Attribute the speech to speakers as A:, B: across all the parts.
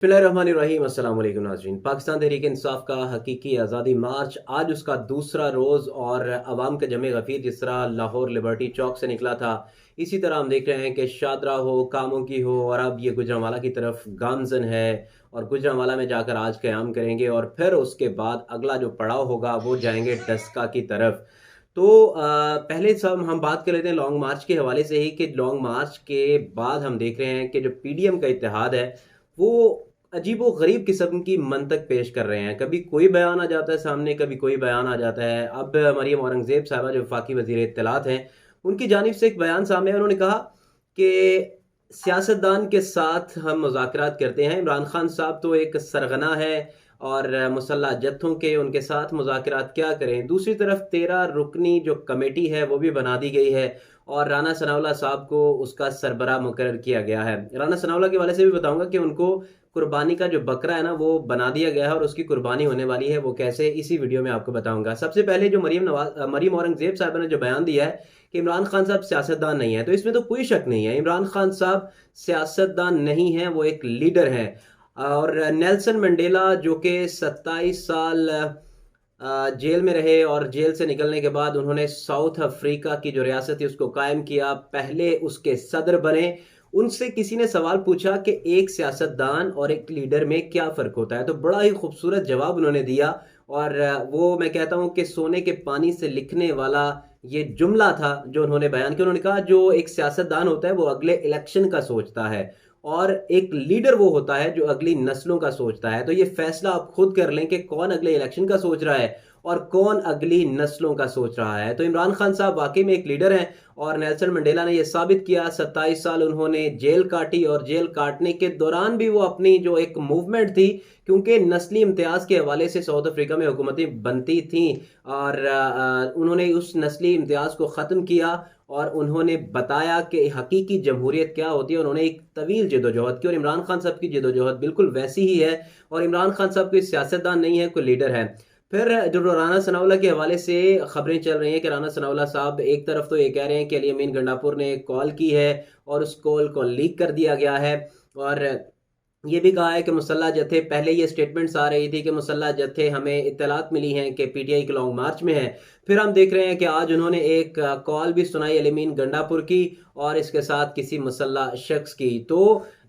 A: बिस्मिल्लाहिर्रहमानिर्रहीम। अस्सलाम वालेकुम नाज़रीन। पाकिस्तान तहरीक इंसाफ का हकीकी आज़ादी मार्च आज उसका दूसरा रोज़ और अवाम का जमे गफ़ीर जिस तरह लाहौर लिबर्टी चौक से निकला था, इसी तरह हम देख रहे हैं कि शादरा हो, कामों की हो और अब ये गुजरांवाला की तरफ गामजन है और गुजरांवाला में जाकर आज क़याम करेंगे और फिर उसके बाद अगला जो पड़ाव होगा वो जाएंगे डस्का की तरफ। तो पहले सब हम बात कर लेते हैं लॉन्ग मार्च के हवाले से ही कि लॉन्ग मार्च के बाद हम देख रहे हैं कि जो पीडीएम का इत्तेहाद है वो अजीबो-गरीब किस्म की मंतक पेश कर रहे हैं। कभी कोई बयान आ जाता है सामने, कभी कोई बयान आ जाता है। अब मरियम औरंगज़ेब साहिबा जो वफ़ाकी वज़ीर इत्तलात हैं, उनकी जानिब से एक बयान सामने है। उन्होंने कहा कि सियासतदान के साथ हम मुज़ाकरात करते हैं। इमरान खान साहब तो एक सरगना है और मुसल्लह जत्थों के उनके साथ मुज़ाकरात क्या करें। दूसरी तरफ 13 रुकनी जो कमेटी है वो भी बना दी गई है और राना सनाउल्लाह साहब को उसका सरबराह मुकर्रर किया गया है। राना सनाउल्लाह के हवाले से भी बताऊँगा कि उनको कुर्बानी का जो बकरा है ना वो बना दिया गया है और उसकी कुर्बानी होने वाली है, वो कैसे इसी वीडियो में आपको बताऊँगा। सबसे पहले जो मरियम औरंगज़ेब साहिबा ने जो बयान दिया है कि इमरान खान साहब सियासतदान नहीं है, तो इसमें तो कोई शक नहीं है। इमरान खान साहब सियासतदान नहीं हैं, वो एक लीडर हैं। और नेल्सन मंडेला जो कि 27 साल जेल में रहे और जेल से निकलने के बाद उन्होंने साउथ अफ्रीका की जो रियासत थी उसको कायम किया, पहले उसके सदर बने। उनसे किसी ने सवाल पूछा कि एक सियासतदान और एक लीडर में क्या फ़र्क होता है? तो बड़ा ही खूबसूरत जवाब उन्होंने दिया और वो मैं कहता हूँ कि सोने के पानी से लिखने वाला ये जुमला था जो उन्होंने बयान किया। उन्होंने कहा जो एक सियासतदान होता है वो अगले इलेक्शन का सोचता है और एक लीडर वो होता है जो अगली नस्लों का सोचता है। तो ये फैसला आप खुद कर लें कि कौन अगले इलेक्शन का सोच रहा है और कौन अगली नस्लों का सोच रहा है। तो इमरान खान साहब वाकई में एक लीडर हैं और नेल्सन मंडेला ने यह साबित किया। 27 साल उन्होंने जेल काटी और जेल काटने के दौरान भी वो अपनी जो एक मूवमेंट थी, क्योंकि नस्ली इम्तियाज़ के हवाले से साउथ अफ्रीका में हुकूमतें बनती थीं और उन्होंने उस नस्ली इम्तियाज़ को ख़त्म किया और उन्होंने बताया कि हकीकी जमहूरियत क्या होती है। उन्होंने एक तवील जदोजहद की और इमरान खान साहब की जदोजहद बिल्कुल वैसी ही है और इमरान खान साहब कोई सियासतदान नहीं है, कोई लीडर है। फिर जो राना सनाउल्लाह के हवाले से खबरें चल रही हैं कि राना सनाउल्लाह साहब एक तरफ तो ये कह रहे हैं कि अली अमीन गंडापुर ने एक कॉल की है और उस कॉल को लीक कर दिया गया है और ये भी कहा है कि मुसल्लह जत्थे, पहले ये स्टेटमेंट्स आ रही थी कि मुसल्लह जत्थे हमें इत्तलात मिली हैं कि पीटीआई के लॉन्ग मार्च में है। फिर हम देख रहे हैं कि आज उन्होंने एक कॉल भी सुनाई अलीमीन गंडापुर की और इसके साथ किसी मुसल्लह शख्स की। तो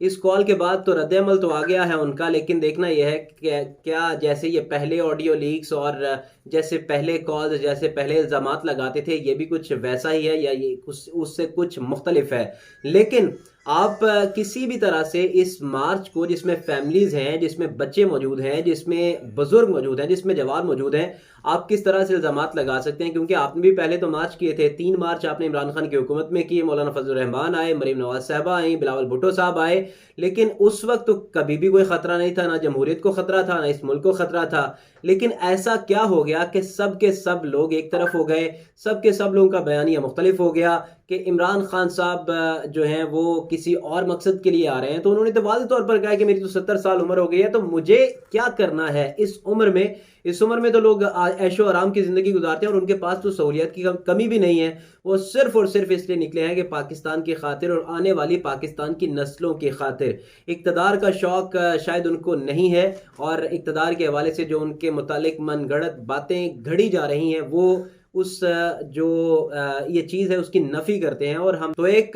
A: इस कॉल के बाद तो रद्द-ए-अमल तो आ गया है उनका, लेकिन देखना यह है कि क्या जैसे ये पहले ऑडियो लीक्स और जैसे पहले कॉल्स, जैसे पहले इल्ज़ामात लगाते थे, ये भी कुछ वैसा ही है या ये उससे कुछ मुख्तलिफ है। लेकिन आप किसी भी तरह से इस मार्च को, जिसमें फैमिलीज़ हैं, जिसमें बच्चे मौजूद हैं, जिसमें बुज़ुर्ग मौजूद हैं, जिसमें जवान मौजूद हैं, आप किस तरह से इल्ज़ामात लगा सकते हैं? क्योंकि आपने भी पहले तो मार्च किए थे। 3 मार्च आपने इमरान खान की हुकूमत में किए, मौलाना फजल रहमान आए, मरीम नवाज़ साहिबा आईं, बिलावल भुट्टो साहब आए, लेकिन उस वक़्त तो कभी भी कोई ख़तरा नहीं था, ना जमहूरियत को ख़तरा था, ना इस मुल्क को ख़तरा था। लेकिन ऐसा क्या हो गया कि सब के सब लोग एक तरफ हो गए, सब के सब लोगों का बयानिया मुख्तलिफ हो गया कि इमरान खान साहब जो हैं वो किसी और मकसद के लिए आ रहे हैं। तो उन्होंने तो वाज़ेह तौर पर कहा कि मेरी तो 70 साल उम्र हो गई है, तो मुझे क्या करना है इस उम्र में? इस उम्र में तो लोग ऐशो आराम की ज़िंदगी गुजारते हैं और उनके पास तो सहूलियत की कमी भी नहीं है। वो सिर्फ़ और सिर्फ़ इसलिए निकले हैं कि पाकिस्तान की खातिर और आने वाली पाकिस्तान की नस्लों की खातिर। इक़्तिदार का शौक़ शायद उनको नहीं है और इक़्तिदार के हवाले से जो उनके मुतालिक मनगढ़ंत बातें घड़ी जा रही हैं, वो उस जो ये चीज़ है उसकी नफ़ी करते हैं। और हम तो एक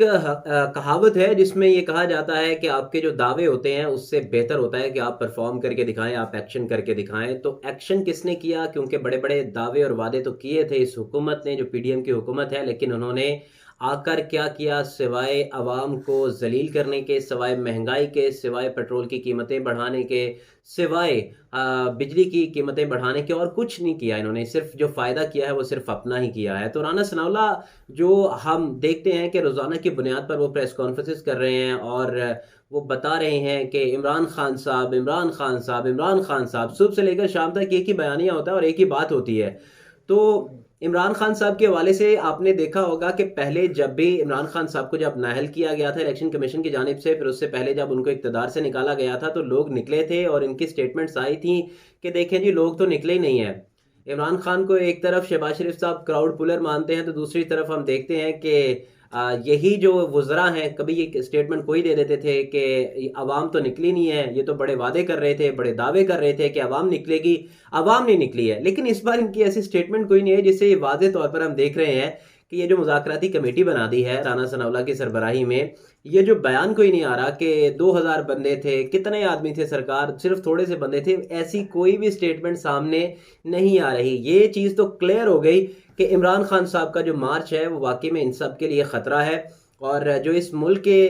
A: कहावत है जिसमें ये कहा जाता है कि आपके जो दावे होते हैं उससे बेहतर होता है कि आप परफ़ॉर्म करके दिखाएँ, आप एक्शन करके दिखाएँ। तो एक्शन किसने किया? क्योंकि बड़े-बड़े दावे और वादे तो किए थे इस हुकूमत ने, जो पीडीएम की हुकूमत है, लेकिन उन्होंने आकर क्या किया? सिवाय अवाम को ज़लील करने के, सिवाय महँगाई के, सिवाय पेट्रोल की कीमतें बढ़ाने के, सिवाय बिजली की कीमतें बढ़ाने के और कुछ नहीं किया इन्होंने। सिर्फ़ जो फ़ायदा किया है वो सिर्फ़ अपना ही किया है। तो राना सनाउल्लाह जो हम देखते हैं कि रोज़ाना की बुनियाद पर वो प्रेस कॉन्फ्रेंसेस कर रहे हैं और वो बता रहे हैं कि इमरान खान साहब, इमरान खान साहब, इमरान खान साहब, सुबह से लेकर शाम तक एक ही बयानिया होता है और एक ही बात होती है। तो इमरान खान साहब के हवाले से आपने देखा होगा कि पहले जब भी इमरान खान साहब को जब नाअहल किया गया था इलेक्शन कमीशन की जानिब से, फिर उससे पहले जब उनको इक़्तिदार से निकाला गया था, तो लोग निकले थे और इनकी स्टेटमेंट्स आई थी कि देखें जी, लोग तो निकले ही नहीं हैं। इमरान खान को एक तरफ शहबाज शरीफ साहब क्राउड पुलर मानते हैं, तो दूसरी तरफ हम देखते हैं कि यही जो वुज़रा हैं, कभी ये स्टेटमेंट कोई दे देते थे कि अवाम तो निकली नहीं है, ये तो बड़े वादे कर रहे थे, बड़े दावे कर रहे थे कि अवाम निकलेगी, अवाम नहीं निकली है। लेकिन इस बार इनकी ऐसी स्टेटमेंट कोई नहीं है, जिससे ये वाज़े तौर पर हम देख रहे हैं कि ये जो मुज़ाकराती कमेटी बना दी है राना सनाउल्लाह की सरबराही में, ये जो बयान कोई नहीं आ रहा कि 2000 बंदे थे, कितने आदमी थे सरकार, सिर्फ थोड़े से बंदे थे, ऐसी कोई भी स्टेटमेंट सामने नहीं आ रही। ये चीज़ तो क्लियर हो गई कि इमरान खान साहब का जो मार्च है वो वाकई में इन सब के लिए ख़तरा है, और जो इस मुल्क के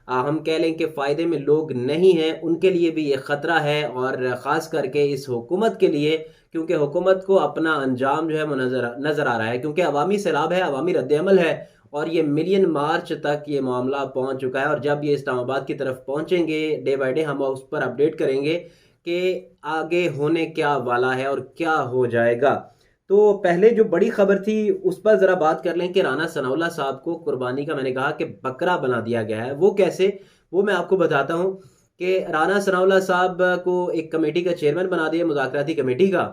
A: हम कह लें कि फ़ायदे में लोग नहीं हैं, उनके लिए भी ये ख़तरा है, और ख़ास करके इस हुकूमत के लिए, क्योंकि हुकूमत को अपना अंजाम जो है वो नज़र आ रहा है, क्योंकि अवामी सैलाब है, अवामी रद्द-ए-अमल है, और ये मिलियन मार्च तक ये मामला पहुंच चुका है। और जब ये इस्लामाबाद की तरफ पहुंचेंगे, डे बाय डे हम उस पर अपडेट करेंगे कि आगे होने क्या वाला है और क्या हो जाएगा। तो पहले जो बड़ी खबर थी उस पर ज़रा बात कर लें कि राना सनाउल्लाह साहब को कुर्बानी का, मैंने कहा कि बकरा बना दिया गया है। वो कैसे, वो मैं आपको बताता हूँ कि राना सनाउल्लाह साहब को एक कमेटी का चेयरमैन बना दिया, मुज़ाकराती कमेटी का,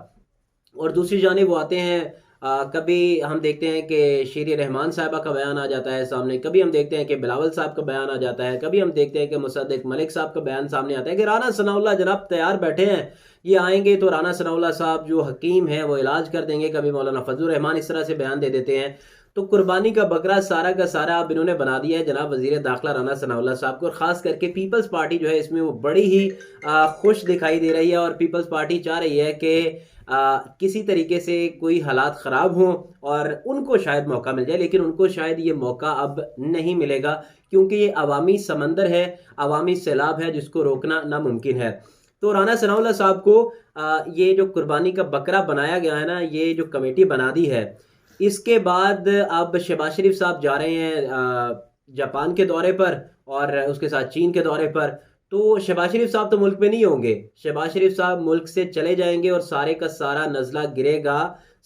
A: और दूसरी जानिब वो आते हैं, कभी हम देखते हैं कि शेर रहमान साहिबा का बयान आ जाता है सामने, कभी हम देखते हैं कि बिलावल साहब का बयान आ जाता है, कभी हम देखते हैं कि मुसद्दिक मलिक साहब का बयान सामने आता है कि राना सनाउल्लाह जनाब तैयार बैठे हैं, ये आएंगे तो राना सनाउल्लाह साहब जो हकीम हैं वो इलाज कर देंगे। कभी मौलाना फजलुर रहमान इस तरह से बयान दे देते हैं। तो कुर्बानी का बकरा सारा का सारा अब इन्होंने बना दिया है जनाब वजीर दाखिला राना सनाउल्लाह साहब को, और ख़ास करके पीपल्स पार्टी जो है इसमें वो बड़ी ही खुश दिखाई दे रही है, और पीपल्स पार्टी चाह रही है कि किसी तरीके से कोई हालात ख़राब हों और उनको शायद मौका मिल जाए, लेकिन उनको शायद ये मौका अब नहीं मिलेगा, क्योंकि ये अवामी समंदर है, अवामी सैलाब है, जिसको रोकना नामुमकिन है। तो राना सनाउल्लाह साहब को ये जो कुर्बानी का बकरा बनाया गया है ना, ये जो कमेटी बना दी है, इसके बाद अब शहबाज शरीफ साहब जा रहे हैं जापान के दौरे पर, और उसके साथ चीन के दौरे पर। तो शहबाज शरीफ साहब तो मुल्क में नहीं होंगे, शहबाज शरीफ साहब मुल्क से चले जाएंगे, और सारे का सारा नज़ला गिरेगा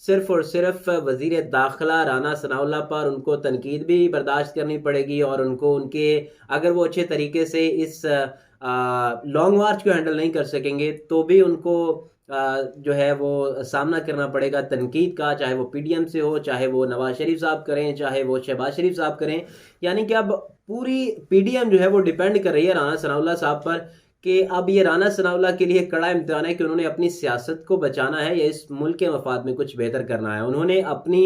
A: सिर्फ और सिर्फ वजीर दाखिला राना सनाउल्लाह पर। उनको तनकीद भी बर्दाश्त करनी पड़ेगी, और उनको उनके, अगर वो अच्छे तरीके से इस लॉन्ग मार्च को हैंडल नहीं कर सकेंगे तो भी उनको जो है वो सामना करना पड़ेगा तनकीद का, चाहे वो पीडीएम से हो, चाहे वो नवाज शरीफ साहब करें, चाहे वो शहबाज शरीफ साहब करें। यानी कि अब पूरी पीडीएम जो है वो डिपेंड कर रही है राना सनाउल्लाह साहब पर, कि अब ये राना सनाउल्लाह के लिए कड़ा इम्तिहान है कि उन्होंने अपनी सियासत को बचाना है या इस मुल्क के मफाद में कुछ बेहतर करना है। उन्होंने अपनी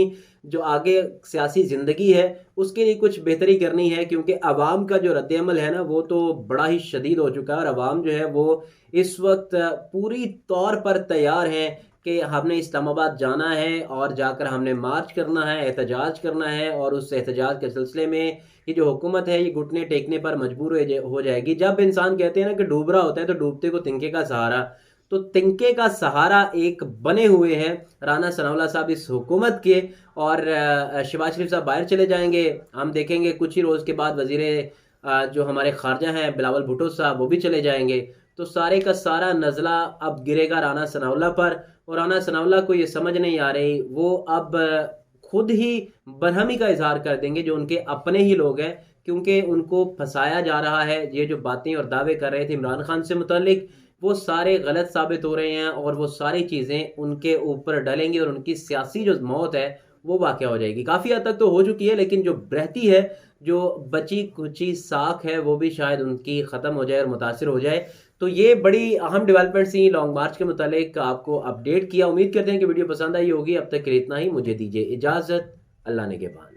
A: जो आगे सियासी ज़िंदगी है उसके लिए कुछ बेहतरी करनी है, क्योंकि अवाम का जो रद्द-ए-अमल है ना वो तो बड़ा ही शदीद हो चुका है, और अवाम जो है वो इस वक्त पूरी तौर पर तैयार हैं कि हमने इस्लामाबाद जाना है, और जाकर हमने मार्च करना है, एहतजाज करना है, और उस एहतजाज के सिलसिले में ये जो हुकूमत है ये घुटने टेकने पर मजबूर हो जाएगी। जब इंसान कहते हैं ना कि डूब रहा होता है तो डूबते को तिनके का सहारा, तो तिनके का सहारा एक बने हुए हैं राना सनाउल्लाह साहब इस हुकूमत के, और शहबाज शरीफ साहब बाहर चले जाएंगे। हम देखेंगे कुछ ही रोज़ के बाद वजीर जो हमारे खारजा हैं बिलावल भुट्टो साहब, वो भी चले जाएंगे। तो सारे का सारा नज़ला अब गिरेगा राना सनाउल्लाह पर, और राना सनाउल्लाह को ये समझ नहीं आ रही, वो अब खुद ही बरहमी का इजहार कर देंगे जो उनके अपने ही लोग हैं, क्योंकि उनको फंसाया जा रहा है। ये जो बातें और दावे कर रहे थे इमरान खान से मुतल्लिक, वो सारे गलत साबित हो रहे हैं, और वो सारी चीज़ें उनके ऊपर डलेंगी, और उनकी सियासी जो मौत है वो वाक़या हो जाएगी। काफ़ी हद तक तो हो चुकी है, लेकिन जो रहती है, जो बची कुची साख है, वो भी शायद उनकी ख़त्म हो जाए और मुतासिर हो जाए। तो ये बड़ी अहम डेवलपमेंट्स थी लॉन्ग मार्च के मुतालिक, आपको अपडेट किया। उम्मीद करते हैं कि वीडियो पसंद आई होगी। अब तक के लिए इतना ही, मुझे दीजिए इजाज़त। अल्लाह ने के बाद।